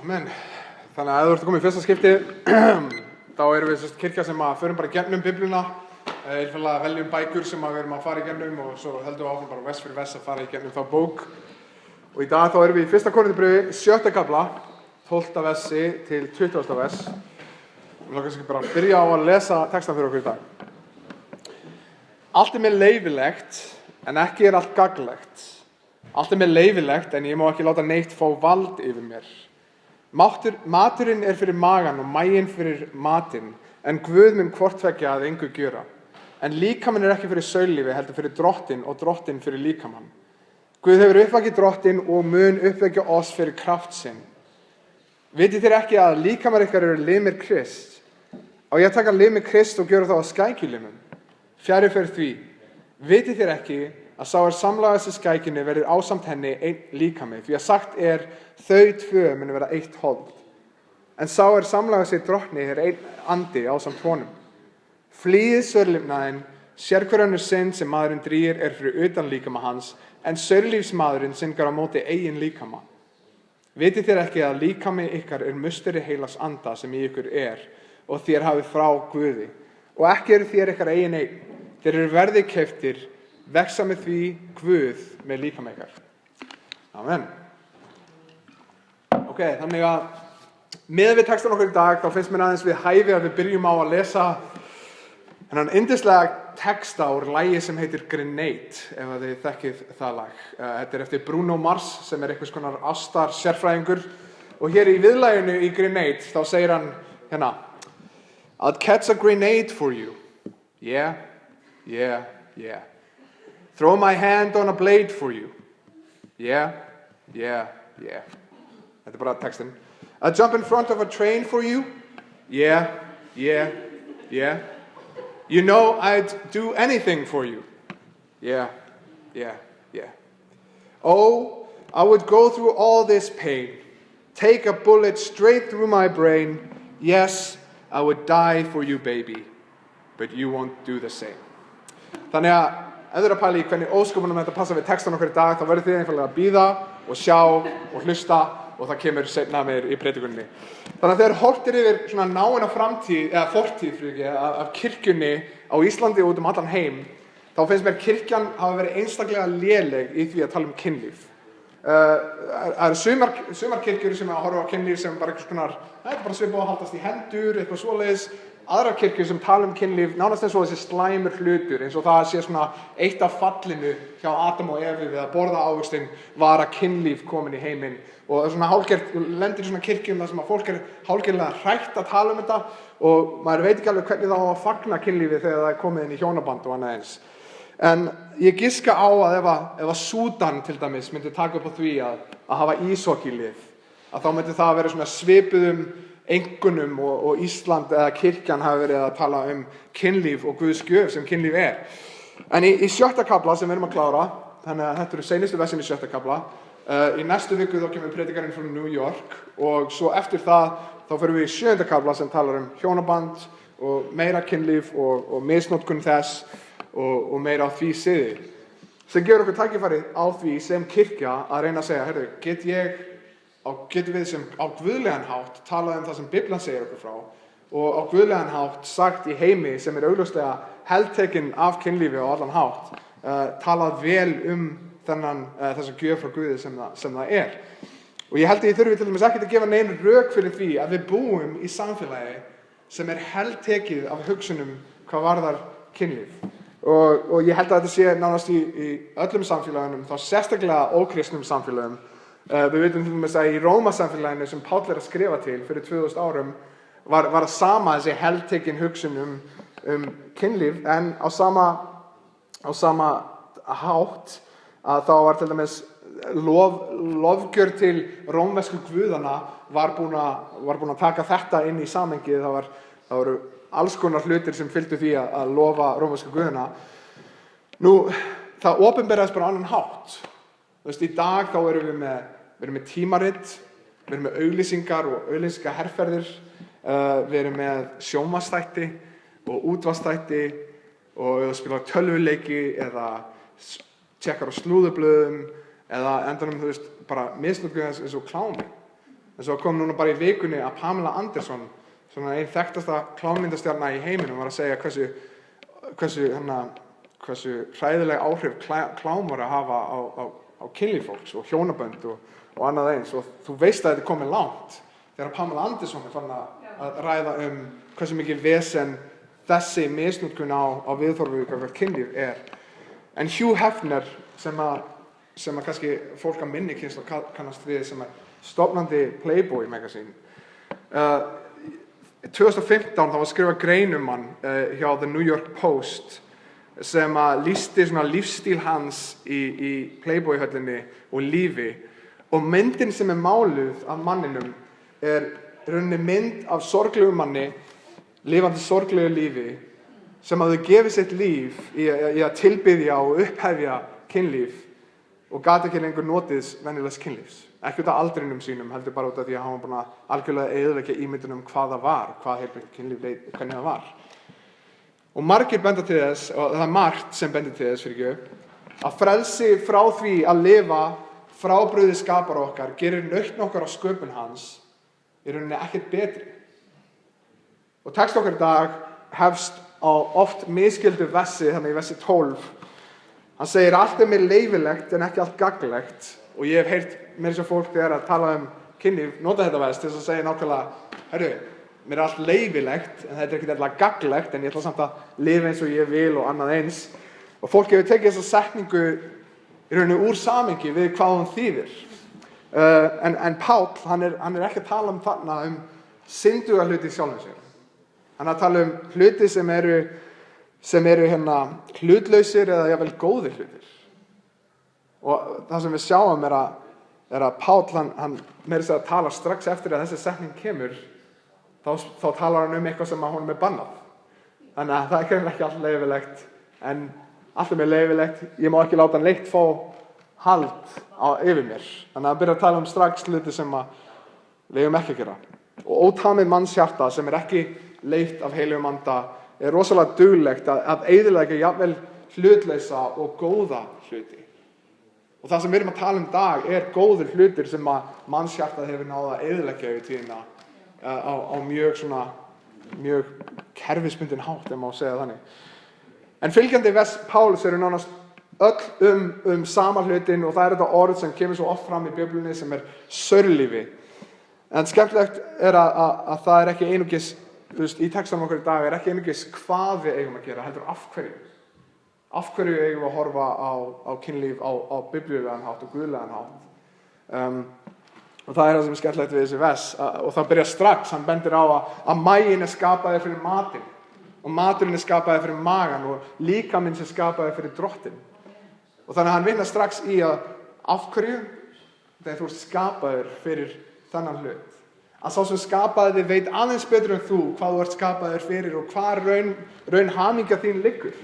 Amen. Þannig að ef þú ert að koma í fyrsta skipti, þá erum við kirkja sem förum bara gegnum Biblíuna, einfallega veljum bækur sem við erum að fara í gegnum og svo heldum við áfram bara vers fyrir vers að fara í gegnum þá bók. Og í dag þá erum við í 1. Korintharbréfi, 7. kafla, 12. versi til 20. vers. Við langar kannski bara að byrja á að lesa textan fyrir okkur í dag. Allt mér leyfilegt, en ekki allt gagnlegt. Allt mér leyfilegt, en ég má ekki láta neitt fá vald yfir mér. Maturinn fyrir magan og maginn fyrir matinn, en Guð mun hvort tveggja að engu gjöra. En líkaminn ekki fyrir saurlífi, heldur fyrir drottinn og drottinn fyrir líkamann. Guð hefur uppvakið drottinn og mun uppvekja oss fyrir kraft sinn. Vitið þér ekki að líkamar ykkar eru limir Krist? Á ég að taka limir Krist og gjöra þá að skækjulimum? Fjari fer því. Vitið þér ekki að sá samlagast í skækjunni verður ásamt henni einn líkami, því að sagt þau tvö munu vera eitt hold. En sá samlagast í drottni einn andi ásamt honum. Flýið saurlifnaðinn, sérhver önnur synd sem maðurinn drýgir fyrir utan líkama hans, en saurlífsmaðurinn syndgar á móti eigin líkama. Vitið þér ekki að líkami ykkar musteri heilags anda sem í ykkur og þér hafið frá Guði, og ekki eru þér ykkar eigin einn, þér eru verðið keyptir, vexa með því Guð með líkama ykkar. Amen. Ok, þannig að miðað við textan okkur í dag, þá finnst mér aðeins við hæfi að við byrjum á að lesa þennan yndislega texta úr lagi sem heitir Grenade, ef að þið þekkið það lag. Þetta eftir Bruno Mars, sem einhvers konar ástar sérfræðingur, og hér í viðlaginu í Grenade, þá segir hann hérna, I'd catch a grenade for you. Yeah, yeah, yeah. Throw my hand on a blade for you. Yeah, yeah, yeah. Þetta bara textin. I'd jump in front of a train for you. Yeah, yeah, yeah. You know I'd do anything for you. Yeah, yeah, yeah. Oh, I would go through all this pain. Take a bullet straight through my brain. Yes, I would die for you, baby. But you won't do the same. Þannig að ef þið eru að pæla í hvernig ósköpunum þetta passa við textan okkur í dag, þá verður þið einfaldlega að bíða og sjá og hlusta og það kemur seinna meir í predikuninni. Þannig að þegar horft yfir svona náina framtíð, eða fortíð af kirkjunni á Íslandi og út allan heim, þá finnst mér kirkjan hafa verið einstaklega léleg í því að tala kynlíf. Það eru sumar kirkjur sem að horfa á kynlíf sem bara einhvers konar, þetta bara svipað að haldast í hendur, eitthvað svoleiðis. Aðrar kirkjur sem tala kynlíf, nánast eins og þessi slæmur hlutur, eins og það sé svona eitt af fallinu hjá Adam og Evu við að borða ávöxtinn var að kynlíf komin í heiminn. Og svona hálfgerð, lendir í svona kirkjum þar sem að fólk hálfgerðlega hrætt að tala þetta og maður veit ekki alveg hvernig það á að fagna kynlífi þegar það komið inn í hjónaband og annað eins. En ég giska á að ef að Súdan til dæmis myndi taka upp á því að hafa íshokkeylið, að þá myndi það vera svona svipuðum einkunum og Ísland eða kirkjan hafi verið að tala kynlíf og Guðs gjöf sem kynlíf En í 7. kafla sem við erum að klára, þannig að þetta eru seinustu versin í 7. kafla, í næstu viku þá kemur predikarinn frá New York og svo eftir það þá förum við í 7. kafla sem talar hjónaband og meira kynlíf og misnotkun þess og meira á því siði. Sem gefur okkur tækifæri á því sem kirkja að reyna að segja, heyrðu, getum við sem á guðlegan hátt talað það sem Biblan segir okkur frá og á guðlegan hátt sagt í heimi sem augljóslega heltekinn af kynlífi á allan hátt, talað vel þessa gjöf frá Guði sem það Og ég held að ég þurfi til dæmis ekki að gefa nein rök fyrir því að við búum í samfélagi sem heltekið af hugsunum hvað varðar kynlíf. Og ég held að þetta sé nánast í öllum samfélagunum, þá sérstaklega ókristnum samfélagum. Við vitum til dæmis að í Rómasamfélaginu sem Páll að skrifa til fyrir 2000 árum var það sama þessi heltekin hugsun kynlíf, en á sama hátt að þá var til dæmis lofgjörð til rómversku guðana var búin að taka þetta inn í samhengið. Það voru alls konar hlutir sem fylgdu því að lofa rómversku guðana. Nú, það opinberaðist bara á annan hátt. Í dag þá erum við með tímarit, við erum með auglýsingar og auglýsingaherferðir, við erum með sjónvarpsþætti og útvarpsþætti og við spila tölvuleiki eða tjekkar á slúðurblöðum eða endanum, bara misnotkun eins og klámi. En svo kom núna bara í vikunni að Pamela Anderson, svona ein þekktasta klámmyndastjarna í heiminum, var að segja hversu hræðileg áhrif klám var að hafa á kynlíf fólks og hjónabönd og annað eins. Og þú veist að þetta er komið langt þegar Pamela Anderson er farin að ræða hversu mikið vesen þessi misnotkun á viðhorfi gagnvart kynlíf er. En Hugh Hefner, sem að kannski fólk að minni kynslóð kannast við, sem er stofnandi Playboy magazine. 2015 þá var skrifað grein hann hjá The New York Post sem að lýsti svona lífstíl hans í Playboy-höllinni og lífi, og myndin sem er máluð af manninum er rauninni mynd af sorglegu manni, lifandi sorglegu lífi, sem hafði gefið sitt líf í að tilbiðja og upphefja kynlíf og gat ekki lengur notið venjulegs kynlífs. Ekki út af aldrinum sínum, heldur bara út af því að hann var búinn að algjörlega eyðileggja ímyndun hvað það var, hvað heilbrigt kynlíf leit og hvernig það var. Og margir benda til þess, og það er margt sem bendir til þess, að frelsi frá því að lifa frábrugðið skapara okkar gerir nautn okkar á sköpun hans í rauninni ekkert betri. Og texti okkar í dag hefst á oft misskildu versi, þannig í versi 12. Hann segir: allt er mér leyfilegt en ekki allt gagnlegt. Og ég hef heyrt meira sem fólk þegar að tala kynlíf nota þetta vers til þess að segja nákvæmlega: herru, mér er allt leyfilegt en þetta er ekki alltaf gagnlegt, en ég ætla samt að lifa eins og ég vil og annað eins. Og fólk hefur tekið þessa setningu í rauninni úr samhengi við hvað hún þýðir. En Páll, hann er ekki að tala þarna synduga hluti í sjálfum sér. Hann er að tala hluti sem eru hlutlausir eða jafnvel góðir hlutir. Og það sem við sjáum er að Páll, hann meira að segja að tala strax eftir að þessi setning kemur, þá talar hann eitthvað sem honum er bannað. Þannig að það er ekki allt leyfilegt, en allt er mér leyfilegt, ég má ekki láta neitt fá hald yfir mér. Þannig að hann byrjar að tala strax hluti sem við eigum ekki að gera. Og ótamið mannshjarta sem er ekki leitt af heilugum anda er rosalega duglegt að eyðileggja jafnvel hlutlausa og góða hluti. Og það sem við erum að tala dag er góðir hlutir sem mannshjartað hefur náð að eyðileggja yfir tíðina á mjög kerfisbundinn hátt, ef má segja þannig. En fylgjandi vers Páls eru nánast öll sama hlutin, og það er þetta orð sem kemur svo oft fram í Biblíunni sem er saurlífi. En skemmtilegt er að það er ekki einungis, í textanum okkar í dag, er ekki einungis hvað við eigum að gera, heldur af hverju. Af hverju eigum við að horfa á kynlíf á biblíulegan hátt og guðlegan hátt. Og það er það sem er skemmtilegt við þessi vers. Og það byrjar strax, hann bendir á að maginn er skapaður fyrir matinn, og maturinn er skapaður fyrir magan, og líkaminn sem skapaður fyrir drottinn. Og þannig að hann vinnar strax í að af hverju, þegar þú ert skapaður fyrir þennan hlut. Að sá sem skapaði þig veit aðeins betur en þú hvað þú ert skapaður fyrir og hvað raun hamingja þín liggur.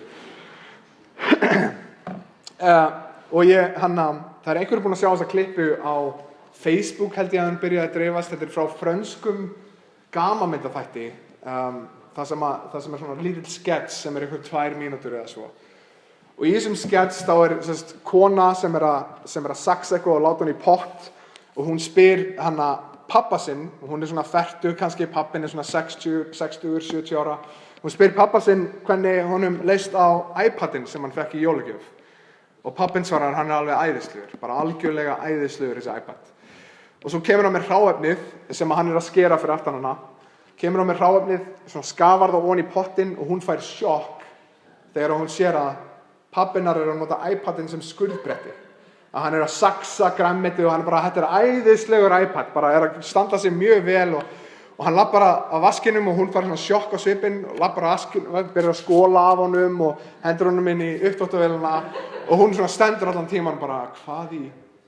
Og það er einhverjum búinn að sjá þessa klippu á Facebook, held ég að hann byrjaði að dreifast. Þetta er frá frönskum gamanmyndaþætti, það sem er svona lítill skets sem er einhver 2 mínútur eða svo. Og í þessum skets þá er kona sem er að saxa eitthvað og láta hún í pott, og hún spyr pappa sinn, og hún er svona fertug, kannski pappinn er svona 60-70 ára. Hún spyr pappa sinn hvernig honum leist á iPadinn sem hann fekk í jólagjöf. Og pappinn svarar, hann er alveg æðislegur, bara algjörlega æðislegur þessi iPad. Og svo kemur hann með hráefnið sem hann er að skera fyrir aftan hana. Kemur hann með hráefnið, svona skafar það ofan í pottinn, og hún fær sjokk þegar hún sér að pappinnar er að nota iPadinn sem skurðbretti. Að hann er að saxa grænmetið, og hann bara, þetta er æðislegur iPad, bara er að standa sig mjög vel, og hann lappar að vaskinum, og hún fær svona sjokk á svipinn, og lappar að vaskinum, byrjar að skóla af honum og hendur honum inn í uppþvottavélina, og hún svona stendur allan tíman bara, hvað í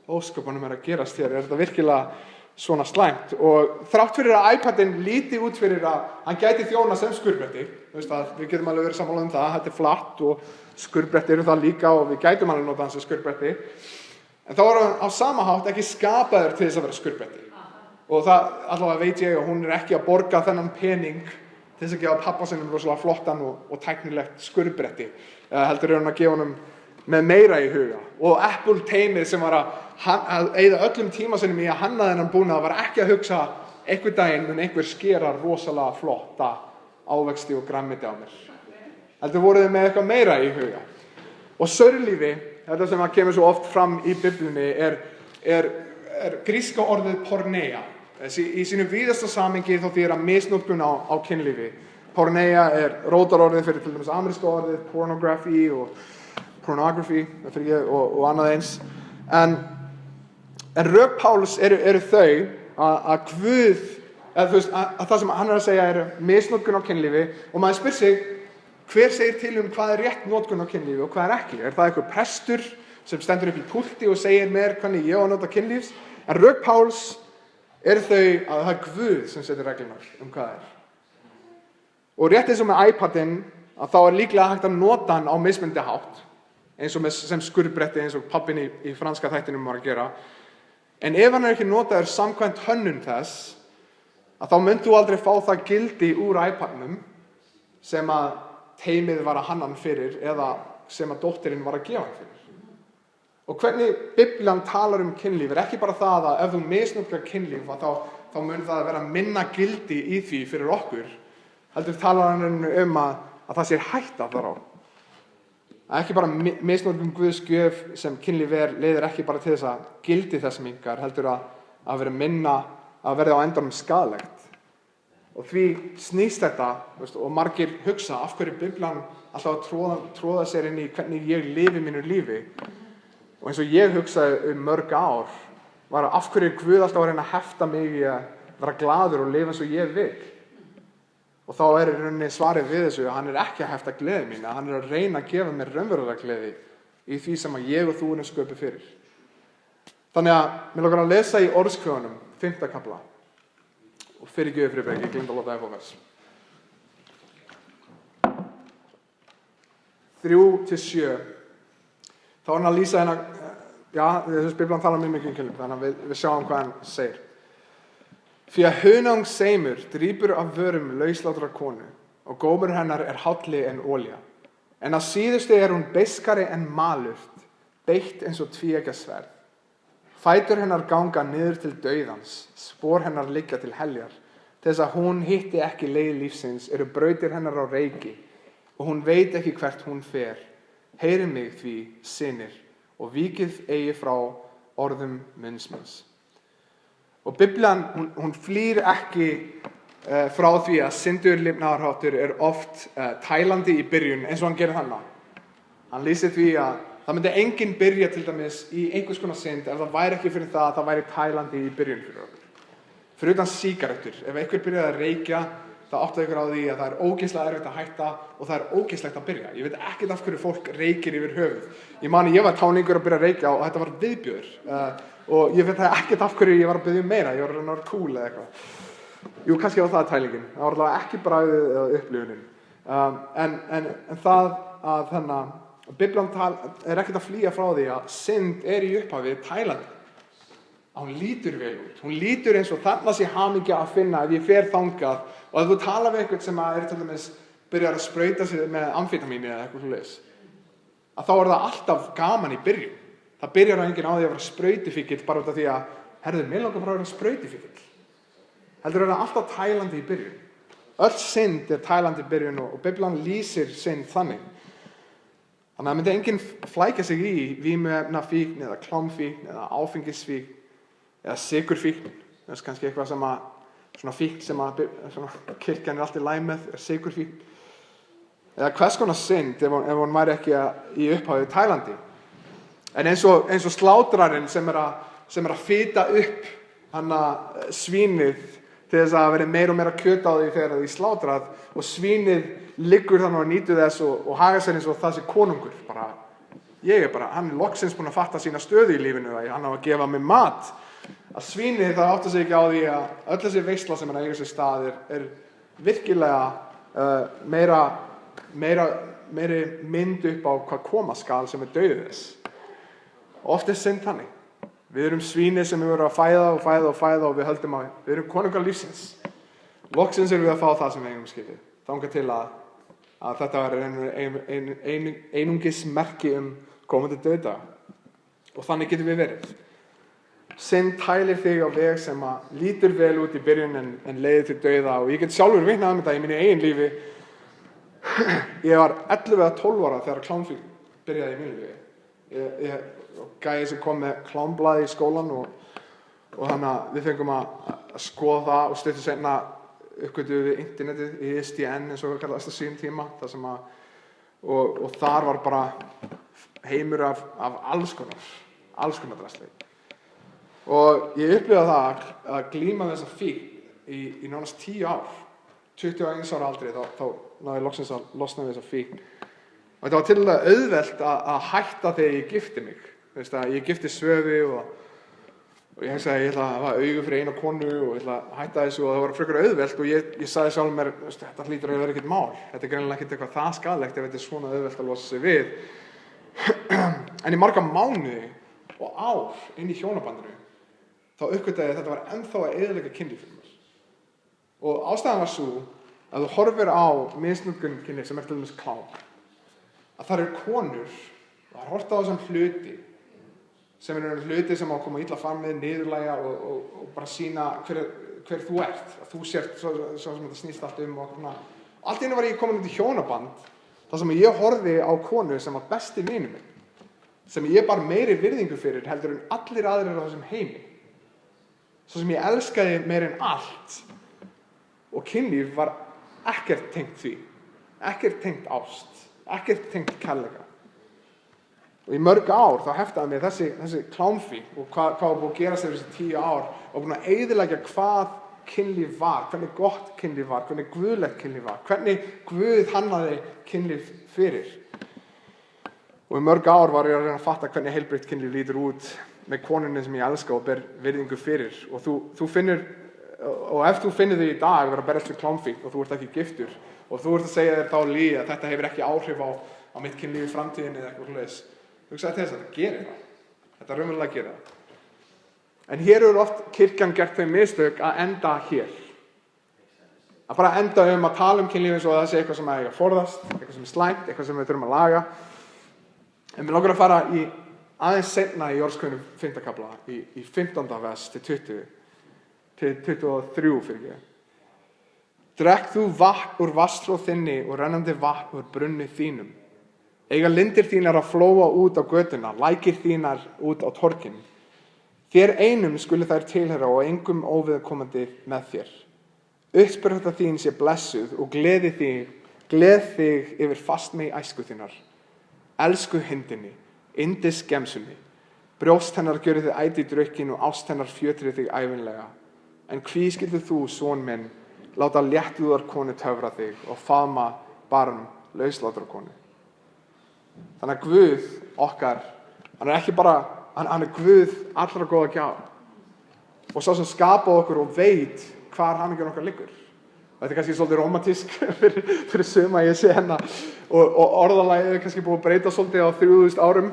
ósköpunum er að gerast hér, er þetta virkilega svona slæmt? Og þrátt fyrir að iPadinn líti út fyrir að hann gæti þjóna sem skurðbretti, við getum alveg verið sammála það, þetta er flatt og skurðbretti eru það líka, og við gætum alveg nota hans sem skurðbretti, en þá er hann á sama hátt ekki skapaður til þess að vera skurðbretti. Og það allavega veit ég, og hún er ekki að borga þennan pening til þess að gefa pappa sinum rosalega flottan og tæknilegt skurðbretti. Heldur er hún að gefa honum með meira í huga. Og Apple teymið sem var að eyða öllum tíma sinni í að hanna þennan búnað var ekki að hugsa einhver daginn mun einhver skera rosalega flotta ávexti og grænmeti á mér. Heldur voru þau með eitthvað meira í huga. Og saurlífi, þetta sem kemur svo oft fram í Biblíunni, er gríska orðið porneia. Í sínu víðasta samhengi þá þýðir að misnotkun á kynlífi. Porneia er rótarorðið fyrir til dæmis ameríska orðið, pornography og annað eins. En rök Páls eru þau að Guð, að það sem hann er að segja er misnotkun á kynlífi, og maður spyr sig, hver segir til hvað er rétt notkun á kynlífi og hvað er ekki? Er það einhver prestur sem stendur upp í púlti og segir mér hvernig ég á að nota kynlífs? En rök Páls eru þau að það er Guð sem setur reglunar hvað er. Og rétt eins og með iPadinn, að þá er líklega hægt að nota hann á mismunandi hátt, eins og sem skurðbretti eins og pabbinn í franska þættinum var að gera. En ef hann er ekki notaður samkvæmt hönnun þess, að þá munt þú aldrei fá það gildi úr iPadnum sem að teymið var að hanna hann fyrir eða sem að dóttirinn var að gefa hann fyrir. Og hvernig Biblían talar kynlíf er ekki bara það að ef þú misnotkar kynlíf þá mun það vera minna gildi í því fyrir okkur, heldur talar hann að það sé hætta þar á. Ekki bara misnotkun Guðs gjöf sem kynlíf leiðir ekki bara til þess að gildi þess minnkar, heldur að vera minna, að verða á endanum skaðlegt. Og því snýst þetta, og margir hugsa af hverju Biblían alltaf að tróða sér inn í hvernig ég lifi mínu lífi. Og eins og ég hugsaði mörg ár, var af hverju Guð alltaf að reyna að hefta mig í að vera glaður og lifa eins og ég vil. Og þá í rauninni svarið við þessu að hann er ekki að hefta gleði mína, hann er að reyna að gefa mér raunverulega gleði í því sem að ég og þú erum sköpuð fyrir. Þannig að mér langar að lesa í Orðskviðunum, 5. kafla. Og fyrirgefðu Friðberg, ég gleymdi að láta þér fá vers. 3-7. Þá er hann að lýsa þessu Biblían talar mjög mikið kynlíf, þannig að við sjáum hvað hann segir. Því að hunangseimur drýpur af vörum lauslátra konu og gómur hennar er hálli en olía. En að síðustu er hún beiskari en malurt, beitt eins og tvíeggja sverð. Fætur hennar ganga niður til dauðans, spor hennar liggja til heljar. Til þess að hún hitti ekki leið lífsins eru brautir hennar á reiki og hún veit ekki hvert hún fer. Heyrið mig því, synir, og víkið eigi frá orðum munns míns. Og Biblían, hún flýr ekki frá því að syndur lifnaðarháttur er oft tælandi í byrjun, eins og hann gerir þarna. Hann lýsir því að það myndi enginn byrja til dæmis í einhvers konar synd ef það væri ekki fyrir það að það væri tælandi í byrjun fyrir okkur. Fyrir utan sígarettur, ef einhver byrjaði að reykja, það áttaði ykkur á því að það er ógeðslega erfitt að hætta og það er ógeðslegt að byrja. Ég veit ekkert af hverju fólk reykir yfir höfuð. Ég var táningur að byrja að reykja og þetta var viðbjóður. Og ég veit ekkert af hverju ég var að biðja meira, ég var að reyna að vera cool eða eitthvað. Jú, kannski var það tælingin. Það var allavega ekki bragðið eða upplifunin. En það að þannig að Biblían er ekkert að flýja frá því að synd er í upphafi tælandi. Að hún lítur vel út. Hún lítur eins og þarna sé hamingja að finna ef ég fer þangað og ef þú tala við einhvern sem er til dæmis byrjar að sprauta sig með amfetamíni eða eitthvað svoleiðis, að þá er það alltaf gaman í byrjun. Það byrjar á enginn á því að vera sprautifíkill bara út af því að, herðu, mér langar bara að vera sprautifíkill. Heldur það alltaf tælandi í byrjun. Öll synd er tælandi í byrjun og Biblían lýsir synd þannig. Þannig að myndi enginn flækja sig í vímuefnafíkn eða klámfíkn eða áfengisfíkn eða sykurfíkn. Það er kannski eitthvað sem að, svona fíkn sem að kirkjan er alltaf í lagi með, er sykurfíkn. Eða hvers konar synd ef hún væri ekki í upphafi tælandi. En eins og slátrarinn sem er að fita upp hana svínið til þess að vera meira og meira kjöt á því þegar það er slátrað og svínið liggur þannig og nýtur þess og haga sér eins og það sé konungur. Hann er loksins búinn að fatta sína stöðu í lífinu að hann á að gefa mig mat. Að svínið það átta sig ekki á því að öll þessi veisla sem hann eiga sér stað er virkilega meiri mynd upp á hvað koma skal sem er dauður þess. Oft er synd þannig. Við erum svínið sem við verðum að fæða og við höldum að við erum konungar lífsins. Loksins erum við að fá það sem við eigum skilið. Þangað til að þetta var einungis merki komandi dauðdaga. Og þannig getum við verið. Synd tælir þig á veg sem að lítur vel út í byrjun en leiðir til dauða, og ég get sjálfur vitnað þetta í mínu eigin lífi. Ég var 11 eða 12 ára þegar klámfík byrjaði í mínu lífi. Ég gæði sem kom með klámblaði í skólan og þannig að við fengum að skoða það, og stuttu seinna uppgötvuðum við internetið, ISDN eins og við kallaðist á sínum tíma, og þar var bara heimur af alls konar drasli. Og ég upplifði það að glíma þessa fíkn í nánast 10 ár. 21 ára aldrei þá náði ég loksins að losna við þessa fíkn. Og þetta var til að auðvelt að hætta þegar ég gifti mig. Þú veist að ég gifti Svövu og ég hugsaði að ég ætla að hafa augu fyrir eina konu og ég ætla að hætta þessu, og það var frekar auðvelt, og ég sagði sjálfum mér, þetta hlýtur að vera ekkert mál. Þetta greinilega ekkert eitthvað það skaðlegt ef þetta svona auðvelt að losa sig við. En í marga mánuði og ár inn í hjónabandinu þá uppgötaði að þetta var ennþá að eyðileggja kynlíf fyrir mér. Og ástæðan var sú að þú horfir á misnotkun kynlíf sem til dæmis klám, að það eru konur, og það er horft á þessum hluti sem eru hluti sem á að koma illa fram með, niðurlægja og bara sýna hver þú ert, að þú sért svo sem þetta snýst allt um. Og allt í einu var ég komin út í hjónaband þar sem ég horfði á konu sem var besti vinur minn, sem ég bar meiri virðingu fyrir heldur en allir aðrir á þessum heimi, svo sem ég elskaði meir en allt. Og kynlíf var ekkert tengt því, ekkert tengt ást, ekkert tengt kærleika. Og í mörg ár þá heftaði mér þessi klámfíkn og hvað var búið að gera sér þessi 10 ár, og búin að eyðileggja hvað kynlíf var, hvernig gott kynlíf var, hvernig guðlegt kynlíf var, hvernig Guð hannaði kynlíf fyrir. Og í mörg ár var ég að reyna að fatta hvernig heilbrigt kynlíf lítur út með konunni sem ég elska og ber virðingu fyrir. Og þú finnur, og ef þú finnur þig í dag vera að berjast við klámfíkn og þú ert ekki giftur og þú ert að segja þér þá líka að þetta hefur ekki áhrif á mitt kynlíf í framtíðinni eða eitthvað svoleiðis, hugsaðu til þess að þetta gerir það. Þetta raunverulega gerir það. En hér eru oft kirkjan gert þau mistök að enda hér. Að bara enda að tala um kynlíf eins og það sé eitthvað sem er að forðast, eitthvað sem er slæmt, eitthvað sem við þurfum að laga. En við langar að fara aðeins seinna í Orðskviðnum 5. kafla, í 15. vers til 20, til 23 fyrir ég. Drekk þú vatn úr vatnsró þinni og rennandi vatn úr brunni þínum. Eiga lindir þínar að flóa út á götuna, lækir þínar út á torgin. Þér einum skuli þær tilheyra og engum óviðkomandi með þér. Uppspretta þín sé blessuð og gleð þig yfir fastmey æsku þinnar. Elsku hindinni, yndis gemsunni. Brjóst hennar gjöri þig æti drukkin og ást hennar fjötri þig ævinlega. En hví skyldu þú, son minn, láta léttúðar konu töfra þig og faðma barn lauslátra konu. Þannig að Guð okkar, hann er ekki bara, hann er Guð allra góða gjár. Og sá sem skapaði okkur og veit hvar hamingjan okkar liggur. Þetta er kannski svolítið rómantísk fyrir suma ég sé hérna. Og orðalagið er kannski búið að breyta svolítið á 3000 árum,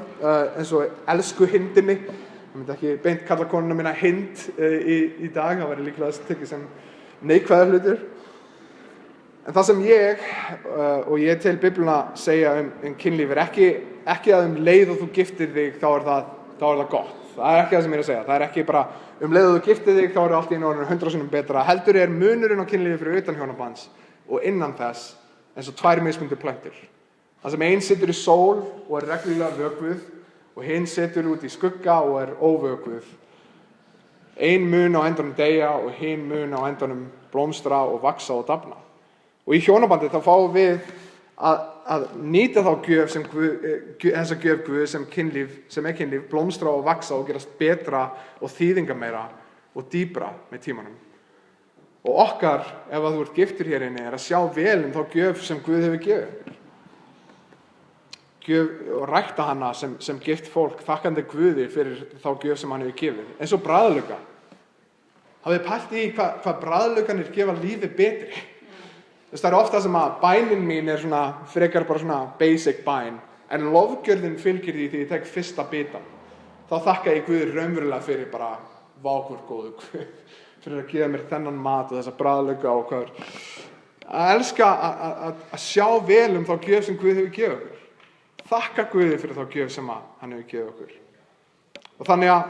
eins og elsku hindinni. Ég myndi ekki beint kalla konuna mína hind í dag, það væri líklega tekið sem neikvæður hlutur. En það sem ég tel Bibluna segja um kynlíf er ekki að leið og þú giftir þig þá er það gott. Það er ekki það sem ég er að segja. Það er ekki bara leið og þú giftir þig þá er allt í einu orðinu 100 sinnum betra. Heldur er munurinn á kynlífi fyrir utan hjónabands og innan þess eins og 2 mismunandi plöntur. Það sem ein situr í sól og er reglulega vökvuð og hinn situr út í skugga og er óvökvuð. Ein mun á endanum deyja og hinn mun á endanum blómstra og vaxa og dafna. Og í hjónabandi þá fáum við að nýta þá gjöf þessa gjöf Guð sem er kynlíf, blómstra og vaxa og gerast betra og þýðingameira og dýpra með tímanum. Og okkar, ef þú ert giftur hér inni, er að sjá vel þá gjöf sem Guð hefur gefið. Gjöf og rækta hana sem gift fólk, þakkandi Guði fyrir þá gjöf sem hann hefur gefið. Eins og bragðlauka. Hafið pælt í hvað bragðlaukanir gefa lífið betri? Það er ofta sem að bænin mín er frekar bara svona basic bæn, en lofgjörðin fylgir því þegar ég tek fyrsta bitann. Þá þakka ég Guði raunverulega fyrir bara vákur góðu Guð, fyrir að gefa mér þennan mat og þessa bragðlauka og hvað. Að elska að sjá vel þá gjöf sem Guð hefur gefið okkur. þakka Guði fyrir þá gjöf sem hann hefur gefið okkur. Og þannig að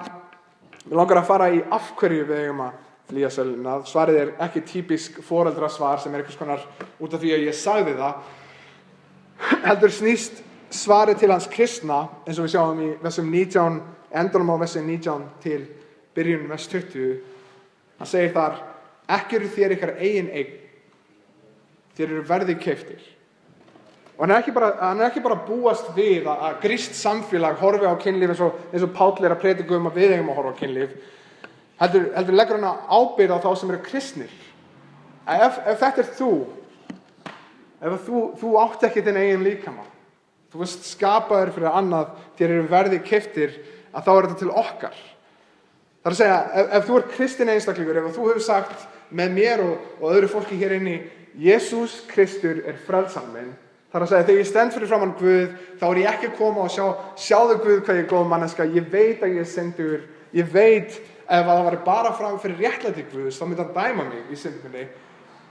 mig langar að fara í af hverju við eigum að flýja söluna. Svarið er ekki típisk foreldrasvar sem er einhvers konar út af því að ég sagði það. Heldur snýst svarið til hans kristna, eins og við sjáum í versum 19, endunum á versi 19 til byrjun vers 20. Hann segir þar, ekki eru þér ykkar eigin eign, þér eru verði keyptir. Og hann er ekki bara búast við að grískt samfélag horfi á kynlíf eins og Páll er að predika að við eigum að horfa á kynlíf. Heldur leggur hann ábyrgð á þá sem eru kristnir. Ef þetta er ef þú átt ekki þinn eigin líkama, þú veist skapaður fyrir annað, þér eru verði keyptir, að þá er þetta til okkar. Það er að segja, ef þú er kristinn einstaklingur, ef þú hefur sagt með mér og öðru fólki hér inni, Jesús Kristur er frelsarinn minn, það er að segja, þegar ég stend fyrir framan Guð, þá er ég ekki að koma og sjáðu Guð hvað ég er góð manneska, ég veit að ég er syndur, ég veit ef það væri bara fram fyrir réttlæti Guðs, þá myndi hann dæma mig í synd minni.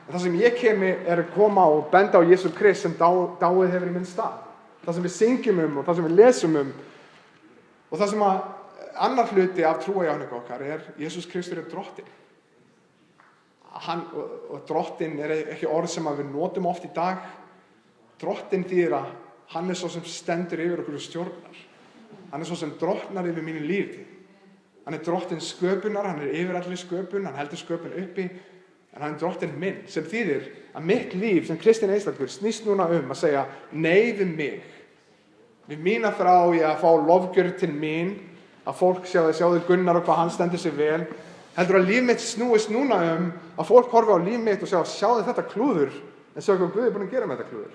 En það sem ég kemi er að koma og benda á Jesú Krist sem dáið hefur í minn stað. Það sem við syngjum og það sem við lesum og það sem annar hluti af trúarjátningu okkar er Jesús Kristur er drottinn. Og drottinn er ekki orð sem við notum oft í dag. Drottinn þýðir að hann er svo sem stendur yfir okkur og stjórnar. Hann er svo sem drottnar yfir mínu lífi. Hann er drottinn sköpunar, hann er yfir allri sköpun, hann heldur sköpun uppi, en hann er drottinn minn, sem þýðir að mitt líf sem kristinn einstaklingur snýst núna að segja nei við mig. Við mína þrá ég að fá lofgjörð til mín, að fólk sjáðu Gunnar og hvað hann stendur sig vel, heldur að líf mitt snúist núna að fólk horfi á líf mitt og sjáðu þetta klúður, en sjá hvað Guð er búin að gera með þetta klúður.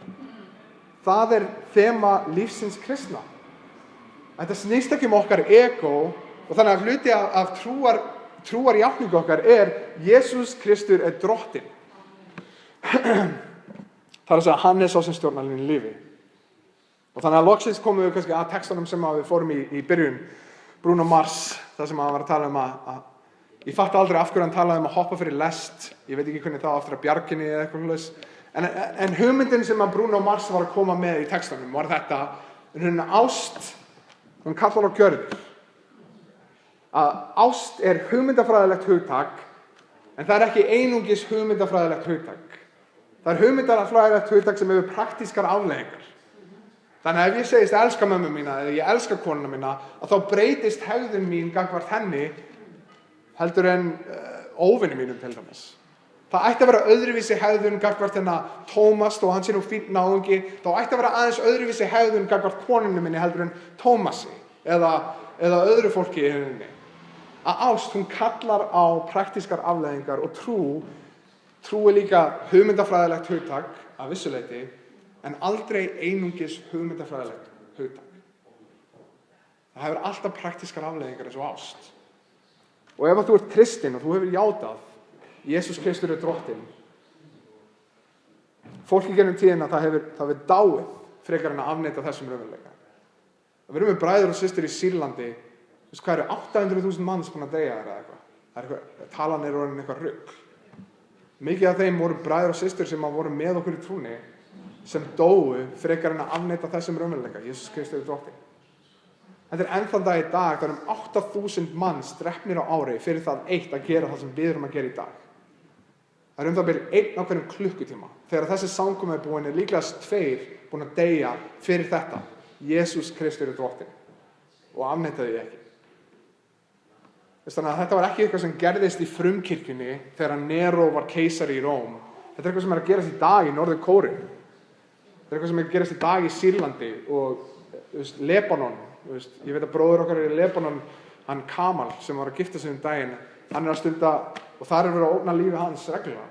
Það er þema lífsins kristna. Þetta snýst ekki okkar ego, og þannig að hluti af trúarjátningu okkar er Jesús Kristur er drottinn. Það er að segja hann er sá sem stjórnar mínu lífi. Og þannig að loksins komum við kannski að textunum sem við fórum í byrjun, Bruno Mars, það sem hann var að tala að ég fatt aldrei af hverju hann talaði að hoppa fyrir lest, ég veit ekki hvernig það aftur að bjarginni eða eitthvað hlust. En hugmyndin sem að Bruno Mars var að koma með í textunum var þetta, ást, hún kallar á gjörðir. Að ást er hugmyndafræðilegt hugtak, en það er ekki einungis hugmyndafræðilegt hugtak. Það er hugmyndafræðilegt hugtak sem hefur praktískar afleiðingar. Þannig að ef ég segist elska mömmu mína eða ég elska konuna mína, að þá breytist hegðun mín gagnvart henni heldur en óvinni mínum til dæmis. Það ætti að vera öðruvísi hegðun gagnvart Tómas, þó hann sé nú fínn náungi, þá ætti að vera aðeins öðruvísi hegðun gagnvart konunni minni heldur en Tómasi eða öðru fólki í henni. Að ást, hún kallar á praktískar afleiðingar og trú er líka hugmyndafræðilegt hugtak að vissu leyti, en aldrei einungis hugmyndafræðilegt hugtak. Það hefur alltaf praktískar afleiðingar eins og ást. Og ef þú ert kristinn og þú hefur játað Jesús Kristur er drottinn, fólk í gegnum tíðina það hefur dáið frekar en að afneita þessum raunveruleika. Við erum með bræður og systur í Sýrlandi, hvað eru 800.000 manns búin að deyja eða eitthvað. Talan er orðin eitthvað rugl. Mikið af þeim voru bræður og systur sem voru með okkur í trúni, sem dóu frekar en að afneita þessum raunveruleika. Jesús Kristur er drottinn. Þetta er enn þann dag í dag, það eru 8.000 manns drepnir á ári fyrir það eitt að gera það sem við erum að gera í dag. Það er það byrja 1 á hverjum klukkutíma. Þegar þessi samkomu er búin, er líklegast 2 búin að deyja fyrir þetta. Jesús Kristur er drottinn. Og afneitaði ekki. Þannig að þetta var ekki eitthvað sem gerðist í frumkirkjunni þegar Nero var keisari í Róm. Þetta er eitthvað sem er að gerast í dag í Norður Kóreu. Þetta er eitthvað sem er að gerast í dag í Sýrlandi og Lebanon. Ég veit að bróður okkar í Lebanon, hann Kamal, sem var að gifta sig daginn, hann er að stunda, og þar er verið að ógna lífi hans reglulega.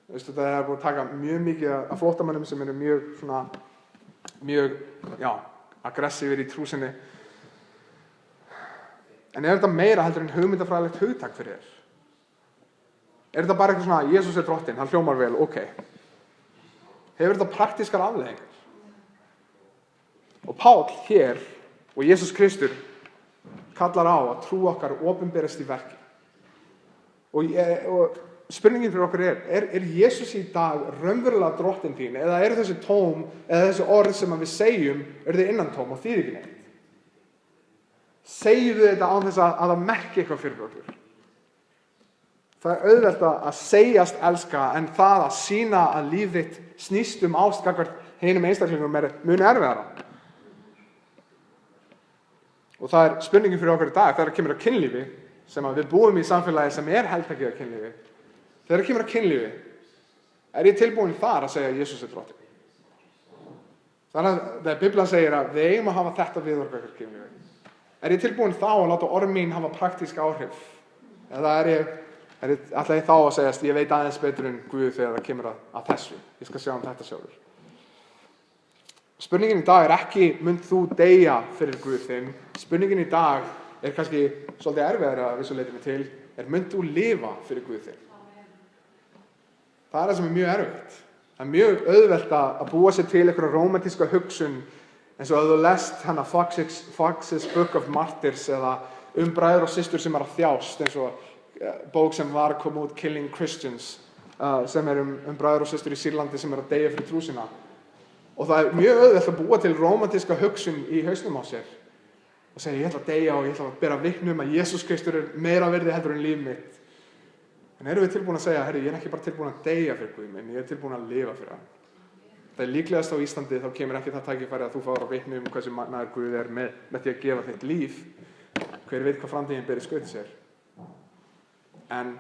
Þetta er búin að taka mjög mikið af flóttamönnum sem eru mjög aggressífir í trú sinni. En er þetta meira heldur en hugmyndafræðilegt hugtak fyrir þér? Er þetta bara eitthvað svona, Jesús er drottinn, hann hljómar vel, ok. Hefur þetta praktískar afleiðingar? Og Páll hér, og Jesús Kristur, kallar á að trú okkar opinberast í verki. Og spurningin fyrir okkur er Jesús í dag raunverulega drottinn þín, eða eru þessi tóm, eða þessi orð sem við segjum, eru þið innantóm og þýðir ekki neitt? Segjum við þetta án þess að það merki eitthvað fyrir okkur? Það er auðvelt að segjast elska, en það að sýna að líf þitt snýst ást gagnvart hinum einstaklingum mun erfiðara. Og það er spurningin fyrir okkur í dag, þegar kemur að kynlífi, sem að við búum í samfélagi sem heltekið að kynlífi. Þegar kemur að kynlífi, er ég tilbúin þar að segja að Jesús er drottinn? Þannig að þegar Biblan segir að við eigum að hafa þetta við okkur kynlífi, er ég tilbúin þá að láta orð mín hafa praktísk áhrif? Eða ætla ég þá að segjast, ég veit aðeins betur en Guð þegar það kemur að þessu. Ég skal sjá þetta sjálfur. Spurningin í dag er ekki, munt þú deyja fyrir Guð þinn? Spurningin í dag er kannski svolítið erfiðari að vissu leitinu til, munt þú lifa fyrir Guð þinn? Það er það sem er mjög erfitt. Það er mjög auðvelt að búa sér til einhverja rómantíska hugsun, eins og að þú lest hana Fox's Book of Martyrs, eða bræður og systur sem að þjást, eins og bók sem var að koma út, Killing Christians, sem bræður og systur í Sýrlandi sem að deyja fyrir trú sína. Og það er mjög auðvelt að búa til rómantíska hugsun í hausnum á sér og segja, ég ætla að deyja og ég ætla að bera vitni að Jesús Kristur er meira virði heldur en líf mitt. En erum við tilbúin að segja, ég er ekki bara tilbúin að deyja fyrir Guð minn, ég er tilbúin að lifa fyrir hann. Það er líklegast á Íslandi, þá kemur ekki það tækifæri að þú fáir að vitni hversu magnaður Guð er með því að gefa þitt líf. Hver veit hvað framtíðin ber í skauti sér. En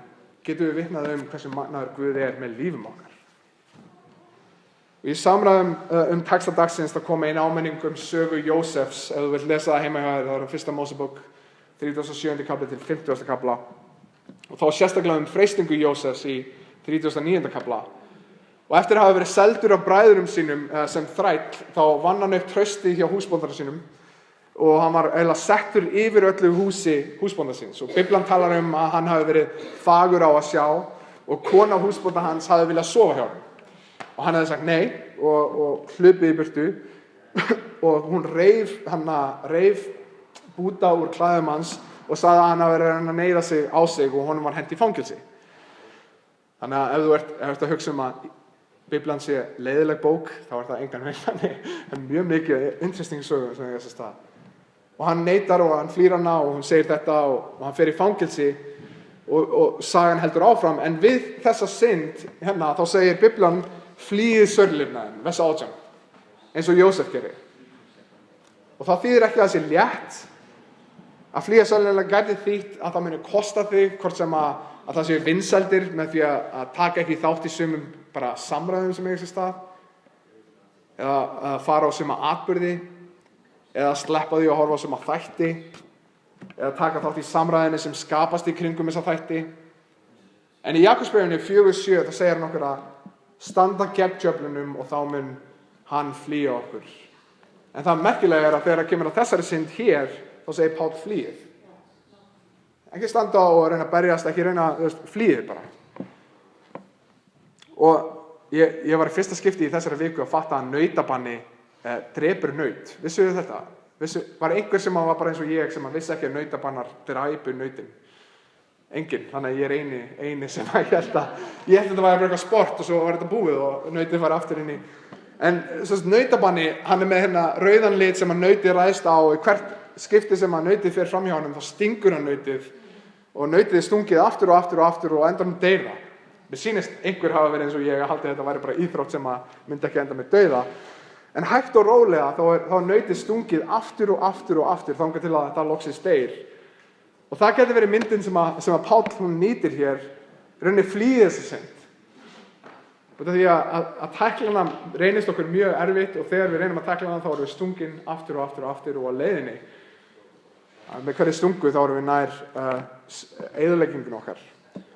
getum við vitnað hversu magnaður Guð er með lífum okkar. Og í samræðum texta dagsins þá kom ein áminning sögu Jósefs. Ef þú vilt lesa það heima hjá þér, það er fyrsta Mósebók, 37. kapli til 50. kapla. Og þá sérstaklega freistingu Jósefs í 39. kapla. Og eftir að hafa verið seldur af bræðurum sínum sem þræll, þá vann hann upp trausti hjá húsbóndara sínum og hann var eiginlega settur yfir öllu húsi húsbóndara síns. Og Biblan talar að hann hafi verið fagur á að sjá og kona húsbóndara hans hafi viljað sofa hjá hann. Og hann hefði sagt nei og hlupið í burtu og hún reif búta úr klæðum hans og sagði að hann hafi verið að neyða sig á sig og honum var hent í fangelsi. Þannig að ef þú ert að hugsa að Biblan sé leiðileg bók, þá er það engan veginn þannig. Það er mjög mikið interesting sögur sem þess að stað. Og hann neitar og hann flýr hana og hún segir þetta og hann fer í fangelsi og sagan heldur áfram. En við þessa synd þá segir Biblan flýið sörlifnaðin, vers 18, eins og Jósef gerir. Og það þýðir ekki að það sé létt. Að flýja sörlifnaðin gæti þýtt að það muni kosta þig, hvort sem að það séu vinsældir með því að taka ekki þátt í sumum bara samræðum sem eiga sér stað, eða að fara á suma atburði, eða sleppa því að horfa á suma þætti, eða taka þátt í samræðinni sem skapast í kringum þessa þætti. En í Jakobsbréfinu 4:7 þá segir hann okkur að standa gegn djöflunum og þá mun hann flýja okkur. En það merkilega er að þegar það kemur að þessari synd hér, þá segir Páll flýið. Ekki standa og reyna að berjast, ekki reyna að flýið bara. Og ég var í fyrsta skipti í þessari viku að fatta að nautabanni drepur naut. Vissuðu þetta? Var einhver sem var bara eins og ég sem vissi ekki að nautabannar dræpu nautin? Enginn, þannig að ég er eini sem ég held að þetta var eitthvað sport og svo var þetta búið og nautið var aftur inn í. En nautabanni, hann er með rauðan lit sem að nautið ræðst á og í hvert skipti sem að nautið fer fram hjá honum þá stingur hann nautið og nautið stungið aftur og aftur og aftur og endar með deyða. Mér sýnist einhver hafa verið eins og ég að haldi þetta væri bara íþrótt sem að myndi ekki enda með dauða. En hægt og rólega þá er nautið stungið aftur og aftur og aftur þangað til að þetta loksins deyr. Og það getur verið myndin sem að Páll hún nýtir hér, rauninni flýði þessi synd. Og því að tækla hana reynist okkur mjög erfitt og þegar við reynum að tækla hana þá erum við stungin aftur og aftur og aftur og á leiðinni. Með hverju stungu þá erum við nær eyðileggingun okkar.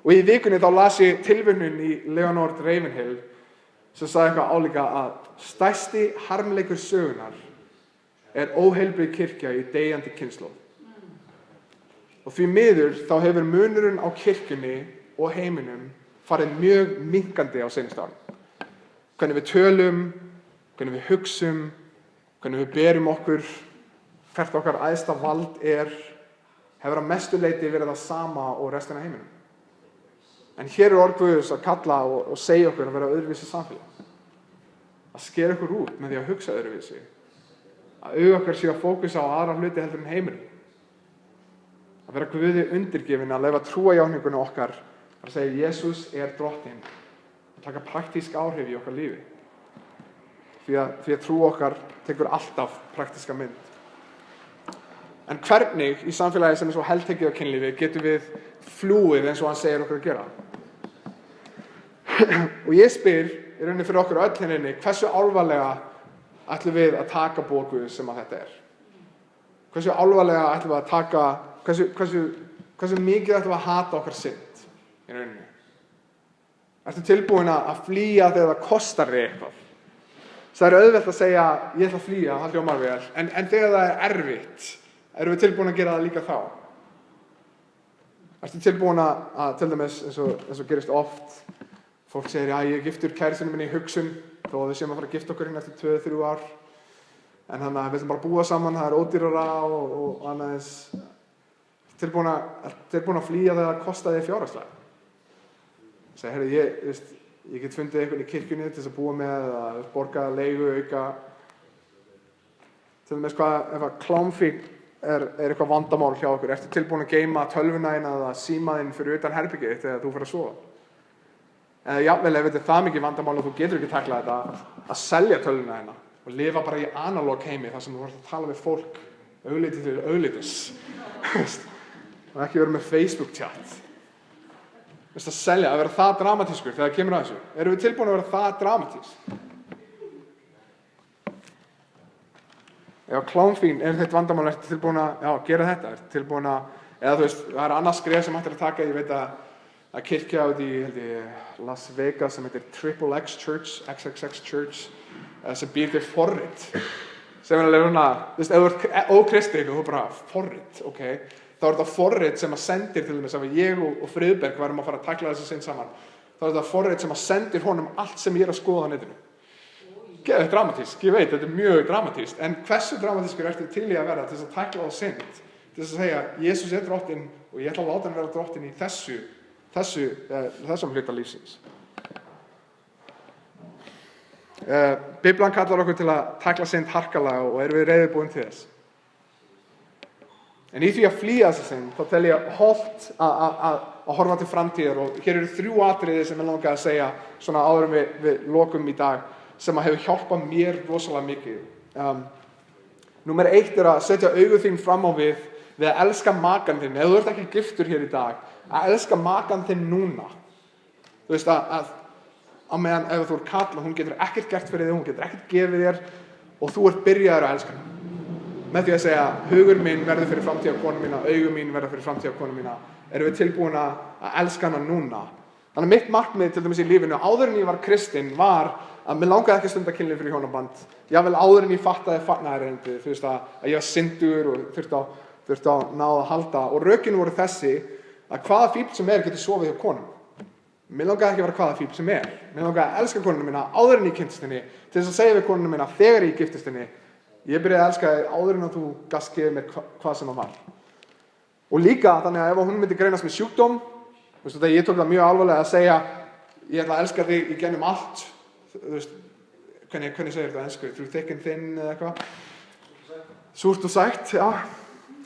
Og í vikunni þá las ég tilvinnun í Leonard Ravenhill sem sagði eitthvað álíka að stærsti harmleikur sögunar er óheilbrigð kirkja í deyjandi kynslóð. Og því miður þá hefur munurinn á kirkjunni og heiminum farið mjög minnkandi á seinustu árum. Hvernig við tölum, hvernig við hugsum, hvernig við berum okkur, hvert okkar æðsta vald hefur að mestu leyti verið það sama og restina af heiminum. En hér orð Guðs að kalla og segja okkur að vera öðruvísi samfélag. Að skera okkur út með því að hugsa öðruvísi. Að auga okkar séu að fókusa á aðra hluti heldur en heimurinn. Að vera Guði undirgefin, að leyfa trúarjátningunni okkar að segja Jesús drottinn. Að taka praktísk áhrif í okkar lífi. Því að trú okkar tekur alltaf praktíska mynd. En hvernig í samfélagi sem svo heltekið á kynlífi getum við flúið eins og hann segir okkur að gera? Og ég spyr í rauninni fyrir okkur öll henni, hversu alvarlega ætlum við að taka boð Guðs sem að þetta er? Hversu alvarlega ætlum við að taka, hversu mikið ætlum við að hata okkar synd í rauninni? Ertu tilbúin að flýja þegar það kostar þig eitthvað? Það er auðvelt að segja, ég ætla að flýja, það hljómar vel, en þegar það er erfitt, erum við tilbúin að gera það líka þá? Ertu tilbúin að til dæmis, eins og gerist oft, fólk segir, já, ég er giftur kærastinu minni í hugsun, þó að við séum að fara að gifta okkur eftir 2-3 ár, en þannig að við ætlum bara að búa saman, það er ódýrara og annars, tilbúin að flýja þegar það kostaði fjárhagslega. Segir, heyrðu, ég get fundið einhvern í kirkjunni til þess að búa með að borga leigu, auka. Til dæmis ef að klámfíkn er eitthvað vandamál hjá okkur, ertu tilbúin að geyma tölvuna þína eða símaðinn fyrir utan herbergið þitt þegar þú fer að sofa? Eða jafnvel ef þetta er það mikið vandamál og þú getur ekki taklað þetta, að selja tölvuna þína og lifa bara í analóg heimi þar sem þú ert að tala við fólk augliti til auglitis og ekki vera með Facebook chat. Að selja, að vera það dramatískur þegar það kemur að þessu. Erum við tilbúin að vera það dramatísk? Ef klámfíkn er þitt vandamál, ertu tilbúin að gera þetta? Ertu tilbúin eða það er annað skref sem hægt er að taka. Ég veit að kirkja út í Las Vegas sem heitir Triple X Church, XXX Church, sem býr til forrit. Sem er alveg ef þú ert ókristinn og þú bara forrit, ok? Þá er þetta forrit sem að sendir til dæmis ef ég og Friðberg varum að fara að takla þessu sinn saman. Þá er þetta forrit sem að sendir honum allt sem ég er að skoða á netinu. Þetta er dramatísk, ég veit, þetta er mjög dramatískt. En hversu dramatískur ertu til í að vera til þess að takla á synd? Til þess að segja, Jesús er drottinn og ég ætla að láta hann vera drottinn í þessum hluta lífsins. Biblan kallar okkur til að takla synd harkalega og erum við reiðubúin til þess. En í því að flýja þessa synd, þá tel ég hollt að horfa til framtíðar og hér eru 3 atriði sem ég langar að segja svona áður en við lokum í dag sem að hefur hjálpað mér rosalega mikið. Númer 1 er að setja augu þín fram á við að elska makann þinn. Ef þú ert ekki giftur hér í dag, að elska makann þinn núna. Þú veist að á meðan ef þú ert karl og hún getur ekkert gert fyrir þig, hún getur ekkert gefið þér og þú ert byrjaður að elska hana. Með því að segja, hugur minn verður fyrir framtíðarkonu mína, augu mín verður fyrir framtíðarkonu mína, erum við tilbúin að elska hana núna. Þannig að mitt markmið til dæmis í lífinu, áður en ég var kristinn, var að mér langaði ekki að stunda kynlíf fyrir hjónaband. Jafnvel áður en ég fattaði fagnaðarerindið, þú veist að ég var syndur og þurfti á náð að halda. Og rökin voru þessi að hvaða fífl sem getur sofið hjá konum. Mér langaði ekki að vera hvaða fífl sem Mér langaði að elska konuna mína áður en ég kynntist henni, til þess að segja við konuna mína þegar ég giftist henni. Ég byrjaði að elska þig áður en að þú gast gefið mér hvað sem það var. Og líka þannig að ef hún myndi greinast með sjúkdóm, þú veist, ég tók það mjög alvarlega að segja ég ætla að elska þig í gegnum allt. Þú veist, hvernig segir þetta á ensku? Through thick and thin eða eitthvað? Súrt og sætt, já,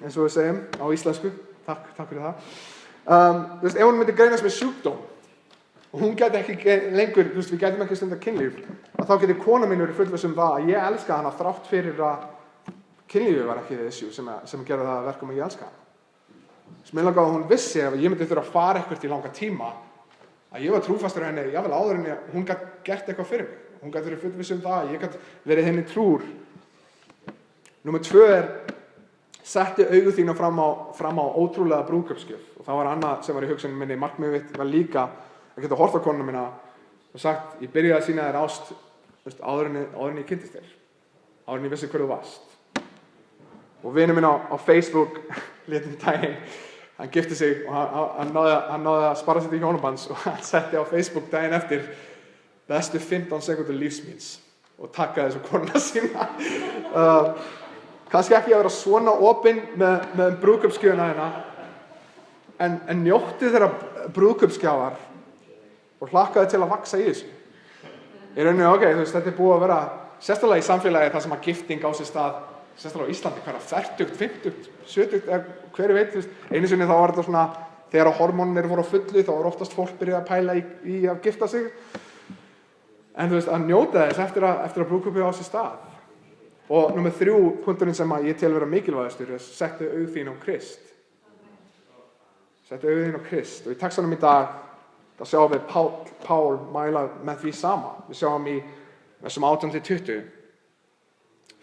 eins og við segjum á íslensku. Takk fyrir það. Þú veist, ef hún myndi greinast með sjúkdóm og hún gæti ekki lengur, þú veist, við gætum ekki stunda kynlíf, að þá geti kona mín verið fullviss það að ég elska hana þrátt fyrir að kynlífið var ekki þessu sem gerði það að verkum að ég elska hana. Sem ég langaði að hún vissi að ég myndi þurfa að fara eitthvað í langa tíma, að ég var trúfastur henni, jafnvel áður en hún gæti gert eitthvað fyrir mig. Hún gæti verið fullviss það að ég gæti verið henni trúr. Númer 2 er setti augu þína fram á ótrúlega brúðkaupsgjöf. Og það var annað sem var í hugsunum minni, markmiðið mitt var líka að geta horft á konuna mína og sagt, ég byrjaði að sýna þér ást áður en ég kynntist þér, áður en ég vissi hver þú varst. Og vinur minn á Facebook létum daginn, hann gifti sig og hann náði að spara sér til hjónabands og hann setti á Facebook daginn eftir bestu 15 sekúndur lífs míns og takkaði þessu konuna sína. Kannski ekki að vera svona opinn með brúðkaupsgjöfina hérna, en njóttu þeirra brúðkaupsgjafar og hlakkaði til að vaksa í þessu. Í rauninni, ok, þetta er búið að vera, sérstaklega í samfélagi þar sem að gifting á sér stað, sérstaklega á Íslandi, hver að 40, 50, 70, hver veit, einu sinni þá var þetta svona, þegar hormónir voru á fullu, þá var oftast fólk byrjað að pæla í að gifta sig. En að njóta þess eftir að brúðkaupið á sér stað. Og númer 3 punkturinn sem ég tel vera mikilvægastur er settu augu þín á Krist. Settu augu þín á Krist. Og í textanum í dag, þá sjáum við Pál mæla með því sama. Við sjáum í versum 18-20.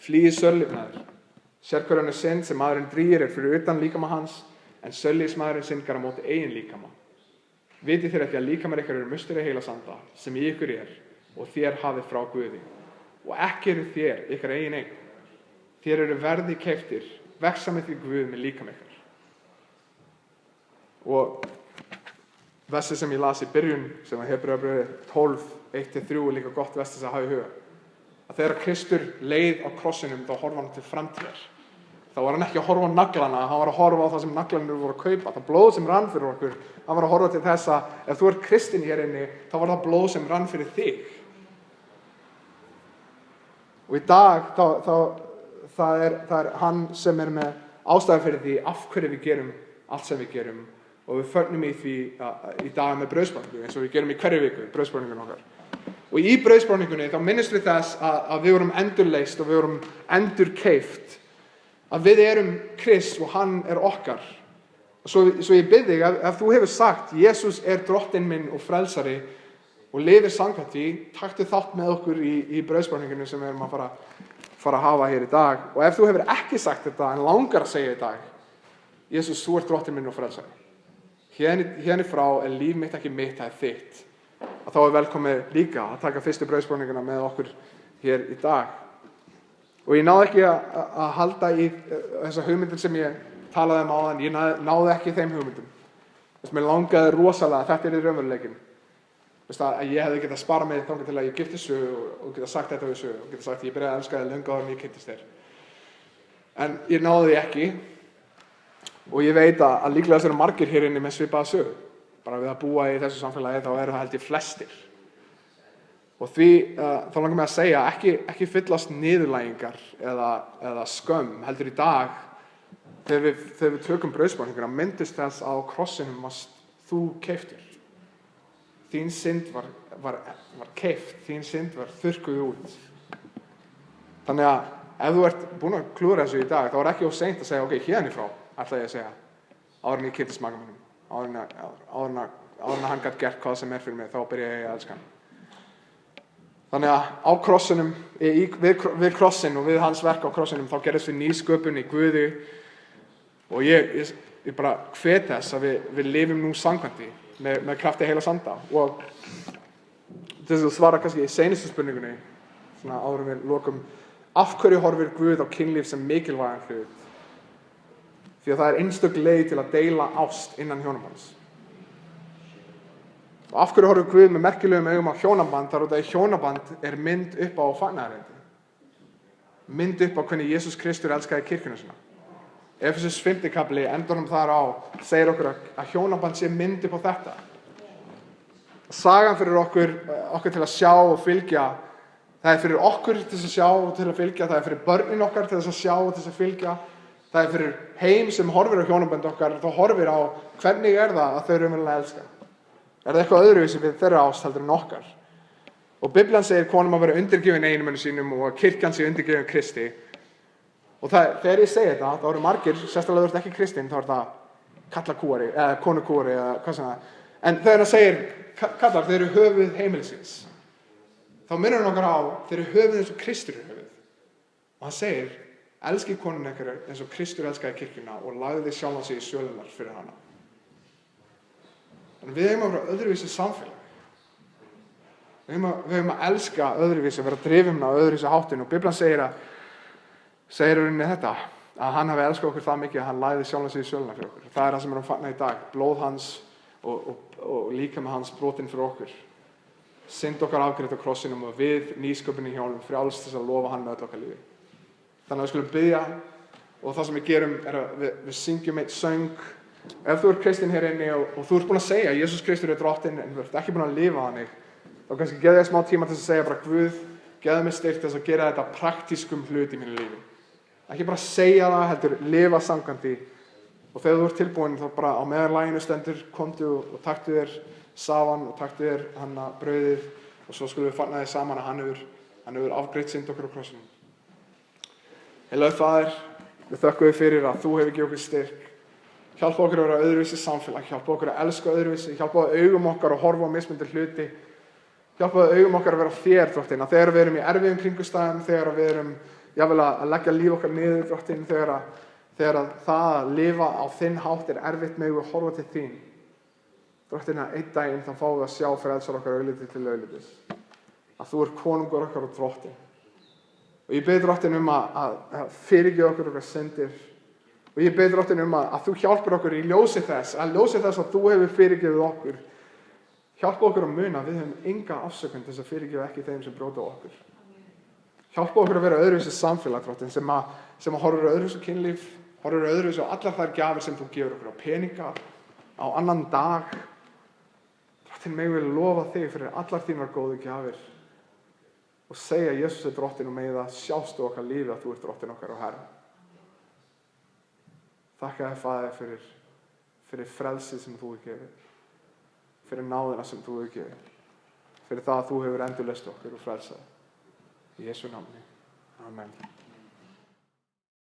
Flýið sörlifnaður. Sérhver önnur synd sem maðurinn drýgir fyrir utan líkama hans, en sörlífsmaðurinn syndgar á móti eigin líkama. Vitið þér ekki að líkamar ykkar eru musteri heilasanda, sem í ykkur er, og þér hafið frá Guði. Og ekki eru þér ykkar eigin eign. Þér eru verði keyptir, vegssamið því Guð með líkama ykkar. Og versið sem ég las í byrjun, sem var Hebreabréfið 12, 1-3, er líka gott vers til að hafa í huga. Að þegar Kristur leið á krossinum, þá horfa hann til framtíðar. Þá var hann ekki að horfa á naglana, hann var að horfa á það sem naglarnir voru að kaupa. Það blóð sem rann fyrir okkur, hann var að horfa til þess að ef þú ert kristinn hér inni, þá var það blóð sem rann fyrir þig. Og í dag, það er hann sem er með ástæðu fyrir því af hverju við gerum allt sem við gerum. Og við fögnum í því í dag með brauðsbragningu, eins og við gerum í hverju viku, brauðsbragningun okkar. Og í brauðsbragningunni þá minnumst við þess að við vorum endurleyst og við vorum endurkeypt. Að við erum Krist og hann er okkar. Svo ég bið þig, ef þú hefur sagt, Jesús er drottinn minn og frelsari og lifir samkvæmt því, taktu þátt með okkur í brauðsbragningunni sem við erum að fara að hafa hér í dag. Og ef þú hefur ekki sagt þetta en langar að segja í dag, Jesús, þú ert drottinn minn og frelsari. Hérni frá er líf mitt ekki mitt, það er þitt. Að þá er velkomið líka að taka fyrstu brauðsbragningunna með okkur hér í dag. Og ég náði ekki að halda í þessa hugmyndir sem ég talaði áðan, ég náði ekki þeim hugmyndum. Mér langaði rosalega að þetta er í raunveruleikin. Að ég hefði getað sparað mig þangað til að ég giftist Sögu og getað sagt þetta við Sögu og getað sagt ég byrjaði að elska þig löngu áður en ég kynntist þér. En ég náði því ekki og ég veit að líklega eru margir hér inni með svipaða sögu. Bara við að búa í þessu samfélagi þá eru það held ég flestir. Og því þá langar mig að segja, ekki fyllast niðurlægingar eða skömm, heldur í dag, þegar við tökum brauðsbragningunna, myndist þess að á krossinum varst þú keyptur. Þín synd var keypt, þín synd var þurrkuð út. Þannig að ef þú ert búin að klúra þessu í dag, þá er ekki of seint að segja, ok, hérni frá, ætla ég að segja, áður en ég kynntist maka mínum, áður en hann gat gert hvað sem er fyrir mig, þá byrja ég að elska hann. Þannig að á krossinum, við krossin og við hans verk á krossinum, þá gerðist við nýsköpun í Guði og ég bara hvet þess að við lifum nú samkvæmt því með krafti heila sanda. Og til þess að svara kannski í seinustu spurningunni, svona áður en við lokum, af hverju horfir Guð á kynlíf sem mikilvægan hlut? Því að það er einstök leið til að deila ást innan hjónabands. Og af hverju horfum Guð með merkilegum augum á hjónaband þar út að hjónaband er mynd upp á fagnaðarerindi. Mynd upp á hvernig Jesús Kristur elskaði kirkjuna sína. Efesus 5. kafli endur þar á, segir okkur að hjónaband sé mynd upp á þetta. Sagan fyrir okkur til að sjá og fylgja, það er fyrir okkur til að sjá og til að fylgja, það er fyrir börnin okkar til að sjá og til að fylgja, það er fyrir heim sem horfir á hjónaband okkar, þá horfir á hvernig er það að þau raunverulega elska. Er það eitthvað öðruvísi við þeirra ást heldur en okkar? Og Biblían segir konum að vera undirgefin eiginmönnum sínum og að kirkjan sé undirgefin Kristi. Og þegar ég segi þetta, þá eru margir, sérstaklega þú ert ekki kristinn, þá er það kallakúari, eða konukúari, eða hvað sem það. En þegar það segir, kallar, þeir eru höfuð heimilisins. Þá minnur hann okkar á, þeir eru höfuð eins og Kristur er höfuð. Og hann segir, elskið konun ykkar eins og Kristur elskaði kirkjuna og lagði sjálfan sig í sjölunar fyrir hana. Þannig við eigum að vera öðruvísi samfélag. Við eigum að elska öðruvísi, vera drifin á öðruvísi háttin. Og Biblían segir henni þetta, að hann hafi elskað okkur það mikið að hann lagði sjálfan sig í söluna fyrir okkur. Það er það sem er að fagna í dag. Blóð hans og líkami hans brotinn fyrir okkur. Synd okkar afgreitt á krossinum og við nýsköpun í hjálmum frjálst þess að lofa hann með öll okkar lífi. Þannig að við skulum biðja og það sem við gerum er að við syngjum eitt söng Ef þú ert kristinn hér inni og þú ert búinn að segja að Jesús Kristur drottinn en þú ert ekki búinn að lifa þannig, þá kannski gefðu þér smá tíma til að segja bara Guð, gefðu mér styrk til þess að gera þetta praktískum hlut í mínu lífi. Ekki bara segja það, heldur lifa samkvæmt því. Og þegar þú ert tilbúinn þá bara á meðan laginu stendur, komdu og taktu þér safann og taktu þér brauðið og svo skulum við fagna því saman að hann hefur afgreitt synd okkur á krossinum. Heilagur Faðir, við þökkum þér fyrir að þú hefur gefið okkur styrk. Hjálpa okkur að vera öðruvísi samfélag, hjálpa okkur að elska öðruvísi, hjálpa augum okkar að horfa á mismunandi hluti, hjálpa augum okkar að vera þér, Drottinn, að þegar við erum í erfiðum kringumstæðum, þegar við erum jafnvel að leggja líf okkar niður, Drottinn, þegar það að lifa á þinn hátt er erfitt megum við horfa til þín. Drottinn, að einn daginn þá fáum við að sjá frelsar okkar augliti til auglitis, að þú ert konungur okkar og Drottinn. Og ég bið Drottinn að fyrirgefa okkur syndir. Og ég bið Drottinn að þú hjálpir okkur í ljósi þess að þú hefur fyrirgefið okkur. Hjálpa okkur að muna að við höfum enga afsökun til þess að fyrirgefa ekki þeim sem brjóta á okkur. Hjálpa okkur að vera öðruvísi samfélag, Drottinn, sem horfir öðruvísi kynlíf, horfir öðruvísi á allar þær gjafir sem þú gefur okkur, á peninga, á annan dag. Drottinn, megum við lofa þig fyrir allar þínar góðu gjafir og segja Jesús er Drottinn og megi það sjást á okkar lífi að þú ert Drottinn okkar og Herra. Þakka þér, Faðir, fyrir frelsið sem þú hefur gefið, fyrir náðina sem þú hefur gefið, fyrir það að þú hefur endurleyst okkur og frelsað. Í Jesú nafni. Amen.